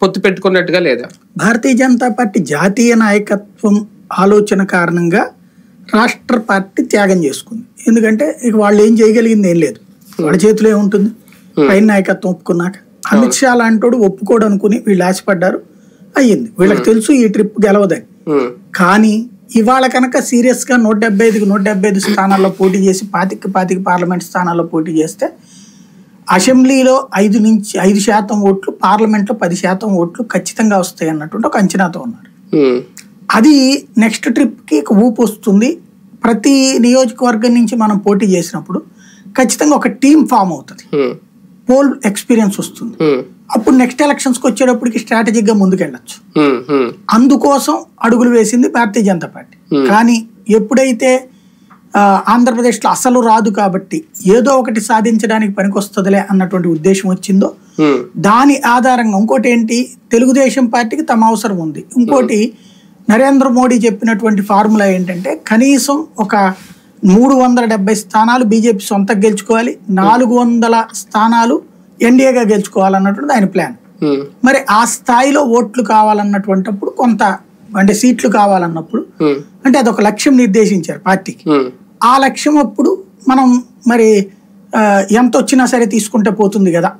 పొత్తు పెట్టుకున్నట్టుగా లేదా? భారతీయ జనతా పార్టీ జాతీయ నాయకత్వం ఆలోచన కారణంగా రాష్ట్ర పార్టీ త్యాగం చేసుకుంది. ఎందుకంటే ఇక వాళ్ళు ఏం చేయగలిగింది ఏం లేదు, వాళ్ళ చేతిలో ఏముంటుంది. పైన నాయకత్వం ఒప్పుకున్నాక అమిత్ షా లాంటోడు ఒప్పుకోడు అనుకుని వీళ్ళు ఆశపడ్డారు, అయ్యింది. వీళ్ళకి తెలుసు ఈ ట్రిప్ గెలవదని. కానీ ఇవాళ కనుక సీరియస్ గా 175కి 175 స్థానాల్లో పోటీ చేసి 25 పార్లమెంట్ స్థానాల్లో పోటీ చేస్తే అసెంబ్లీలో 5% ఓట్లు, పార్లమెంట్లో 10% ఓట్లు ఖచ్చితంగా వస్తాయి అన్నటువంటి ఒక అంచనాతో ఉన్నారు. అది నెక్స్ట్ ట్రిప్ కి ఊపు వస్తుంది. ప్రతి నియోజకవర్గం నుంచి మనం పోటీ చేసినప్పుడు ఖచ్చితంగా ఒక టీం ఫామ్ అవుతుంది, పోల్ ఎక్స్పీరియన్స్ వస్తుంది. అప్పుడు నెక్స్ట్ ఎలక్షన్స్కి వచ్చేటప్పటికి స్ట్రాటజిక్ గా ముందుకెళ్ళచ్చు. అందుకోసం అడుగులు వేసింది భారతీయ జనతా పార్టీ. కానీ ఎప్పుడైతే ఆంధ్రప్రదేశ్లో అసలు రాదు కాబట్టి ఏదో ఒకటి సాధించడానికి పనికొస్తుందిలే అన్నటువంటి ఉద్దేశం వచ్చిందో దాని ఆధారంగా ఇంకోటి ఏంటి, తెలుగుదేశం పార్టీకి తమ అవసరం ఉంది. ఇంకోటి నరేంద్ర మోడీ చెప్పినటువంటి ఫార్ములా ఏంటంటే కనీసం ఒక 370 స్థానాలు బీజేపీ సొంతంగా గెలుచుకోవాలి, 400 స్థానాలు ఎన్డీఏగా గెలుచుకోవాలన్నటువంటి ఆయన ప్లాన్. మరి ఆ స్థాయిలో ఓట్లు కావాలన్నటువంటిప్పుడు కొంత అంటే సీట్లు కావాలన్నప్పుడు అంటే అదొక లక్ష్యం నిర్దేశించారు పార్టీకి. ఆ లక్ష్యం అప్పుడు మనం మరి ఎంత వచ్చినా సరే తీసుకుంటే పోతుంది కదా.